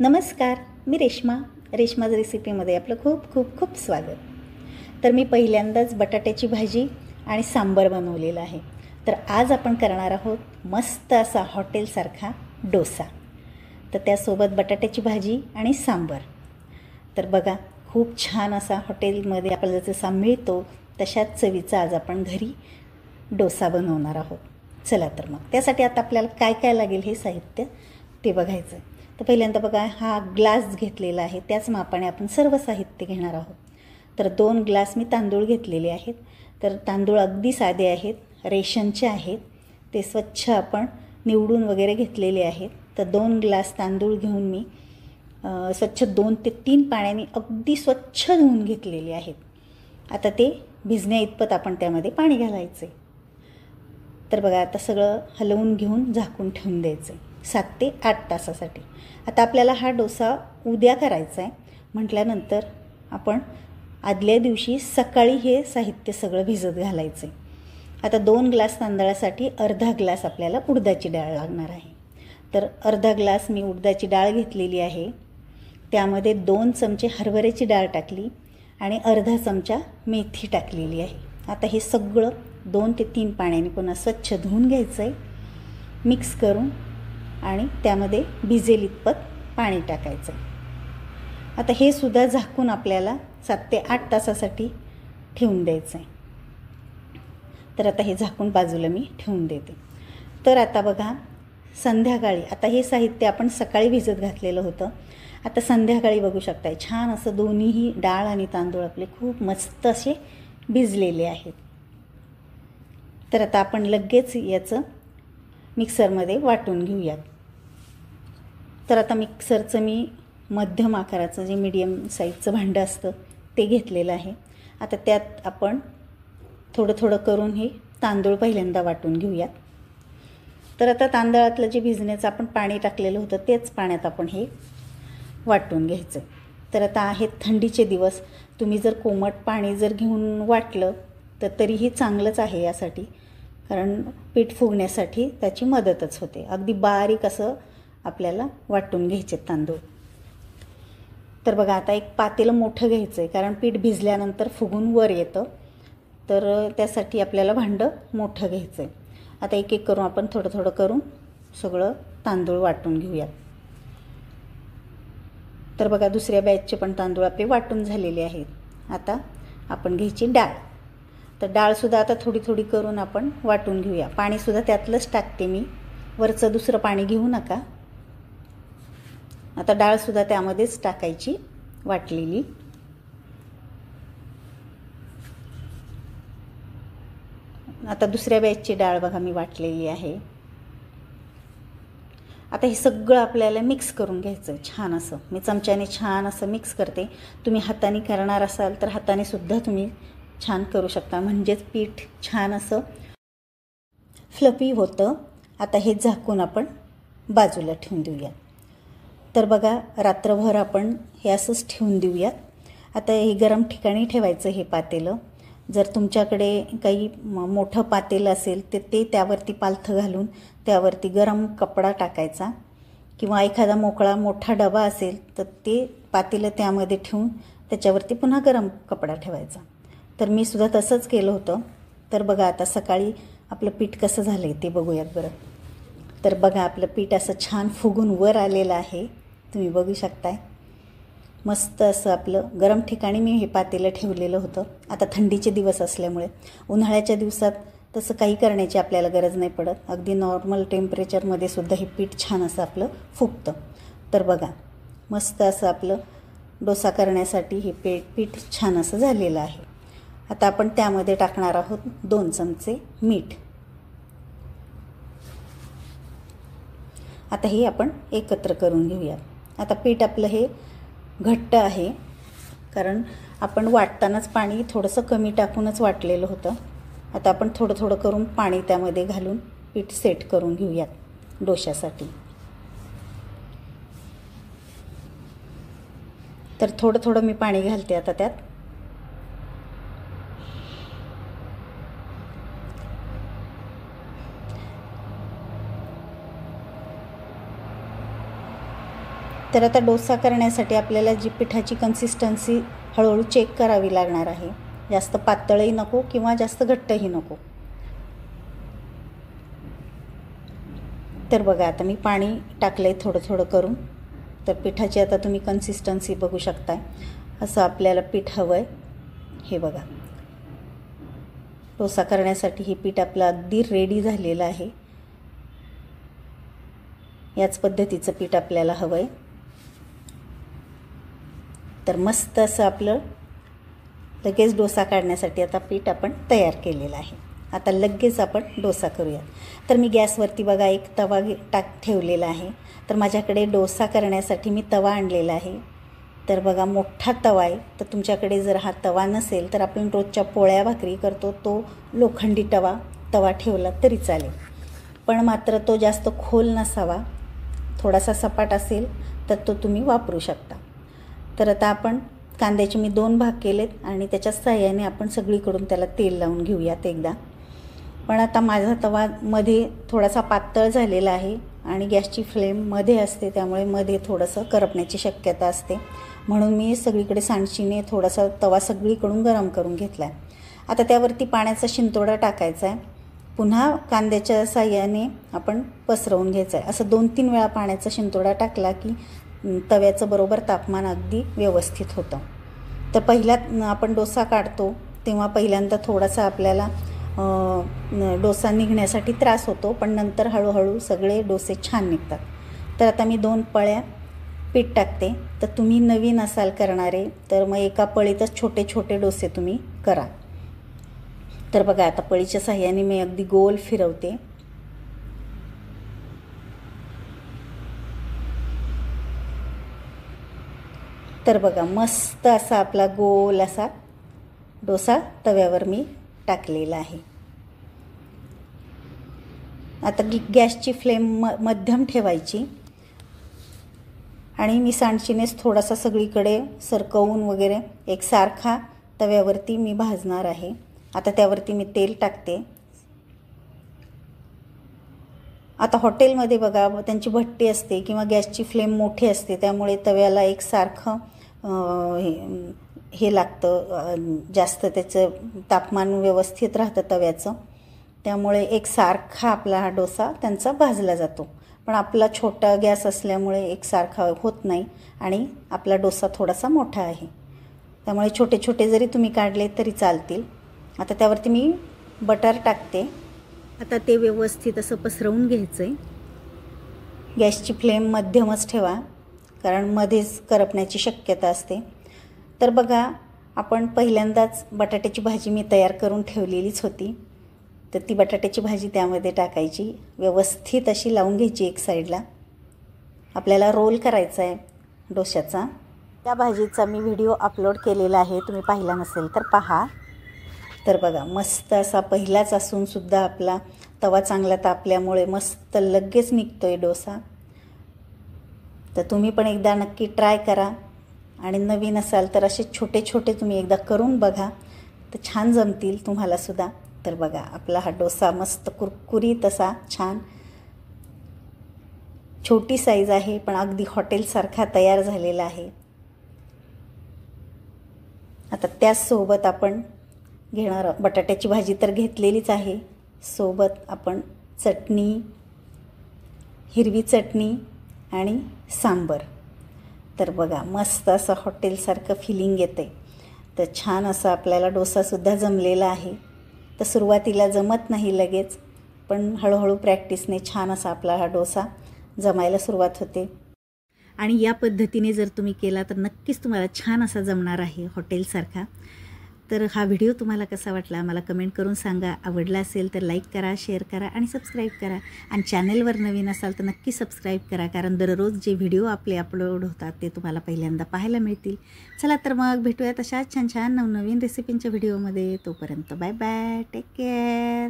नमस्कार, मी रेश्माज रेसिपीमध्ये आपलं खूप खूप खूप स्वागत. तर मी पहिल्यांदाच बटाट्याची भाजी आणि सांबार बनवलेला आहे. तर आज आपण करणार आहोत मस्त असा हॉटेलसारखा डोसा. तर त्यासोबत बटाट्याची भाजी आणि सांबार. तर बघा, खूप छान असा हॉटेलमध्ये आपल्याला जसा मिळतो तशाच चवीचा आज आपण घरी डोसा बनवणार आहोत. चला तर मग त्यासाठी आता आपल्याला काय काय लागेल हे साहित्य ते बघायचं. तर पहिल्यांदा बघा, हा ग्लास घेतलेला आहे, त्याच मापाने आपण सर्व साहित्य घेणार आहोत. तर 2 ग्लास मी तांदूळ घेतलेले आहेत. तर तांदूळ अगदी साधे आहेत, रेशनचे आहेत. ते स्वच्छ आपण निवडून वगैरे घेतलेले आहेत. तर 2 ग्लास तांदूळ घेऊन मी स्वच्छ 2 ते 3 पाण्याने अगदी स्वच्छ धुवून घेतलेले आहेत. आता ते भिजण्या इतपत आपण त्यामध्ये पाणी घालायचे. तर बघा, आता सगळं हलवून घेऊन झाकून ठेवून द्यायचं 7 ते 8 तासासाठी. आता आपल्याला हा डोसा उद्या करायचा आहे म्हटल्यानंतर आपण आदल्या दिवशी सकाळी हे साहित्य सगळं भिजत घालायचं आहे. आता 2 ग्लास तांदळासाठी अर्धा ग्लास आपल्याला उडदाची डाळ लागणार आहे. तर अर्धा ग्लास मी उडदाची डाळ घेतलेली आहे. त्यामध्ये 2 चमचे हरभऱ्याची डाळ टाकली आणि अर्धा चमचा मेथी टाकलेली आहे. आता हे सगळं 2 ते 3 पाण्याने पुन्हा स्वच्छ धुवून घ्यायचं आहे, मिक्स करून, आणि त्यामध्ये भिजेल इतपत पाणी टाकायचं आहे. आता हे सुद्धा झाकून आपल्याला 7 ते 8 तासासाठी ठेवून द्यायचं आहे. तर आता हे झाकून बाजूला मी ठेवून देते. तर आता बघा, संध्याकाळी, आता हे साहित्य आपण सकाळी भिजत घातलेलं होतं. आता संध्याकाळी बघू शकताय, छान असं दोन्हीही डाळ आणि तांदूळ आपले खूप मस्त असे भिजलेले आहेत. तर आता आपण लगेच याचं मिक्सरमध्ये वाटून घेऊयात. तर आता मिक्सरचं मी मध्यम आकाराचं जे मीडियम साईजचं भांडं असतं ते घेतलेलं आहे. आता त्यात आपण थोडं थोडं करून हे तांदूळ पहिल्यांदा वाटून घेऊयात. तर आता तांदळातलं जे भिजण्याचं आपण पाणी टाकलेलं होतं तेच पाण्यात आपण हे वाटून घ्यायचं. तर आता आहेत थंडीचे दिवस, तुम्ही जर कोमट पाणी जर घेऊन वाटलं तर तरीही चांगलंच आहे यासाठी, कारण पीठ फुगण्यासाठी त्याची मदतच होते. अगदी बारीक असं आपल्याला वाटून घ्यायचे तांदूळ. तर बघा, आता एक पातेलं मोठं घ्यायचं आहे, कारण पीठ भिजल्यानंतर फुगून वर येतं. तर त्यासाठी आपल्याला भांडं मोठं घ्यायचं आहे. आता एक एक करून आपण थोडं थोडं करून सगळं तांदूळ वाटून घेऊयात. तर बघा, दुसऱ्या बॅचचे पण तांदूळ आपले वाटून झालेले आहेत. आता आपण घ्यायची डाळ. तर डाळसुद्धा आता थोडी थोडी करून आपण वाटून घेऊया. पाणीसुद्धा त्यातलंच टाकते मी, वरचं दुसरं पाणी घेऊ नका. आता डाळसुद्धा त्यामध्येच टाकायची वाटलेली. आता दुसऱ्या बॅचची डाळ बघा मी वाटलेली आहे. आता हे सगळं आपल्याला मिक्स करून घ्यायचं छान असं. मी चमच्याने छान असं मिक्स करते. तुम्ही हाताने करणार असाल तर हाताने सुद्धा तुम्ही छान करू शकता, म्हणजेच पीठ छान असं फ्लफी होतं. आता हे झाकून आपण बाजूला ठेवून देऊयात. तर बघा, रात्रभर आपण हे असंच ठेवून देऊयात. आता हे गरम ठिकाणी ठेवायचं हे पातेलं. जर तुमच्याकडे काही मोठं पातेलं असेल तर ते त्यावरती पालथं घालून त्यावरती गरम कपडा टाकायचा, किंवा एखादा मोठा डबा असेल तर ते पातेलं त्यामध्ये ठेवून त्याच्यावरती पुन्हा गरम कपडा ठेवायचा. तर मी सुद्धा तसंच केलं होतं. तर बघा, आता सकाळी आपलं पीठ कसं झालं आहे ते बघूयात बरं. तर बघा, आपलं पीठ असं छान फुगून वर आलेलं आहे, तुम्ही बघू शकताय. मस्त असं आपलं गरम ठिकाणी मी हे पातेलं ठेवलेलं होतं. आता थंडीचे दिवस असल्यामुळे, उन्हाळ्याच्या दिवसात तसं काही करण्याची आपल्याला गरज नाही पडत. अगदी नॉर्मल टेम्परेचरमध्ये सुद्धा हे पीठ छान असं आपलं फुगतं. तर बघा, मस्त असं आपलं डोसा करण्यासाठी हे पीठ छान असं झालेलं आहे. आता आपण त्यामध्ये टाकणार आहोत 2 चमचे मीठ. आता हे आपण एकत्र करून घेऊया. आता पीठ आपलं हे घट्ट आहे, कारण आपण वाटतानाच पाणी थोडंसं कमी टाकूनच वाटलेलं होतं. आता आपण थोडं थोडं करून पाणी त्यामध्ये घालून पीठ सेट करून घेऊयात डोश्यासाठी. तर थोडं थोडं मी पाणी घालते आता त्यात. तर आता डोसा करण्यासाठी आपल्याला जी पिठाची कन्सिस्टन्सी हळूहळू चेक करावी लागणार आहे. जास्त पातळही नको किंवा जास्त घट्टही नको. तर बघा आता मी पाणी टाकलं आहे थोडं थोडं करून. तर पिठाची आता तुम्ही कन्सिस्टन्सी बघू शकताय. असं आपल्याला पीठ हवं आहे. हे बघा, डोसा करण्यासाठी हे पीठ आपलं अगदी रेडी झालेलं आहे. याच पद्धतीचं पीठ आपल्याला हवं आहे. तर मस्त असं आपलं लगेच डोसा काढण्यासाठी आता पीठ आपण तयार केलेलं आहे. आता लगेच आपण डोसा करूया. तर मी गॅसवरती बघा एक तवा ठेवलेला आहे. तर माझ्याकडे डोसा करण्यासाठी मी तवा आणलेला आहे. तर बघा मोठा तवा आहे. तर तुमच्याकडे जर हा तवा नसेल तर आपण रोजच्या पोळ्या भाकरी करतो तो लोखंडी तवा ठेवला तरी चालेल. पण मात्र तो जास्त खोल नसावा, थोडासा सपाट असेल तर तो तुम्ही वापरू शकता. तर आता आपण कांद्याचे मी 2 भाग केलेत आणि त्याच्या साहाय्याने आपण सगळीकडून त्याला तेल लावून घेऊयात एकदा. पण आता माझा तवा मध्ये थोडासा पातळ झालेला आहे आणि गॅसची फ्लेम मध्ये असते, त्यामुळे मध्ये थोडंसं करपण्याची शक्यता असते. म्हणून मी सगळीकडे सांडशीने थोडासा तवा सगळीकडून गरम करून घेतला आहे. आता त्यावरती पाण्याचा शिंतोडा टाकायचा आहे. पुन्हा कांद्याच्या साहाय्याने आपण पसरवून घ्यायचं आहे. असं 2-3 वेळा पाण्याचा शिंतोडा टाकला की तव्याचं बरोबर तापमान अगदी व्यवस्थित होतं. तर पहिला आपण डोसा काढतो तेव्हा पहिल्यांदा थोडासा आपल्याला डोसा निघण्यासाठी त्रास होतो, पण नंतर हळूहळू सगळे डोसे छान निघतात. तर आता मी 2 पळ्या पीठ टाकते. तर तुम्ही नवीन असाल करणारे तर मग एका पळीतच छोटे छोटे डोसे तुम्ही करा. तर बघा आता पळीच्या साहाय्याने मी अगदी गोल फिरवते. तर बघा मस्त असा आपला गोल असा डोसा तव्यावर मी टाकलेला आहे. आता गॅसची फ्लेम मध्यम ठेवायची आणि मी सांडशीनेच थोडासा सगळीकडे सरकवून वगैरे एकसारखा तव्यावरती मी भाजणार आहे. आता त्यावरती मी तेल टाकते. आता हॉटेलमध्ये बघा त्यांची भट्टी असते किंवा गॅसची फ्लेम मोठी असते, त्यामुळे तव्याला एकसारखं हे लागतं, जास्त त्याचं तापमान व्यवस्थित राहतं तव्याचं, त्यामुळे एकसारखा आपला हा डोसा त्यांचा भाजला जातो. पण आपला छोटा गॅस असल्यामुळे एकसारखा होत नाही आणि आपला डोसा थोडासा मोठा आहे, त्यामुळे छोटे छोटे जरी तुम्ही काढले तरी चालतील. आता त्यावरती मी बटर टाकते. आता ते व्यवस्थित असं पसरवून घ्यायचं आहे. गॅसची फ्लेम मध्यमच ठेवा, कारण मध्येच करपण्याची शक्यता असते. तर बघा आपण पहिल्यांदाच बटाट्याची भाजी मी तयार करून ठेवलेलीच होती. तर ती बटाट्याची भाजी त्यामध्ये टाकायची, व्यवस्थित अशी लावून घ्यायची एक साईडला. आपल्याला रोल करायचा आहे डोश्याचा. त्या भाजीचा मी व्हिडिओ अपलोड केलेला आहे, तुम्ही पाहिला नसेल तर पहा. तर बघा मस्त असा पहिलाच असूनसुद्धा आपला तवा चांगला तापल्यामुळे मस्त लगेच निघतो आहे डोसा. तर तुम्ही पण एकदा नक्की ट्राय करा आणि नवीन असाल तर असे छोटे छोटे तुम्ही एकदा करून बघा, तर छान जमतील तुम्हालासुद्धा. तर बघा आपला हा डोसा मस्त कुरकुरीत असा छान, छोटी साईज आहे पण अगदी हॉटेलसारखा तयार झालेला आहे. आता त्याचसोबत आपण घेणार बटाट्याची भाजी तर घेतलेलीच आहे, सोबत आपण चटणी, हिरवी चटणी आणि सांबर. तर बघा मस्त असं हॉटेलसारखं फिलिंग येते. तर छान असा आपल्याला डोसासुद्धा जमलेला आहे. तर सुरुवातीला जमत नाही लगेच, पण हळूहळू प्रॅक्टिसने छान असा आपला हा डोसा जमायला सुरुवात होते. आणि या पद्धतीने जर तुम्ही केला तर नक्कीच तुम्हाला छान असा जमणार आहे हॉटेलसारखा. तर हा व्हिडिओ तुम्हाला कसा वाटला मला कमेंट करून सांगा. आवडला असेल तर लाईक करा, शेअर करा आणि सबस्क्राईब करा. आणि चॅनेलवर नवीन असाल तर नक्की सबस्क्राईब करा, कारण दररोज जे व्हिडिओ आपले अपलोड होतात ते तुम्हाला पहिल्यांदा पाहायला मिळतील. चला तर मग भेटूयात अशा छान छान नवनवीन रेसिपींच्या व्हिडिओमध्ये. तोपर्यंत बाय बाय, टेक केअर.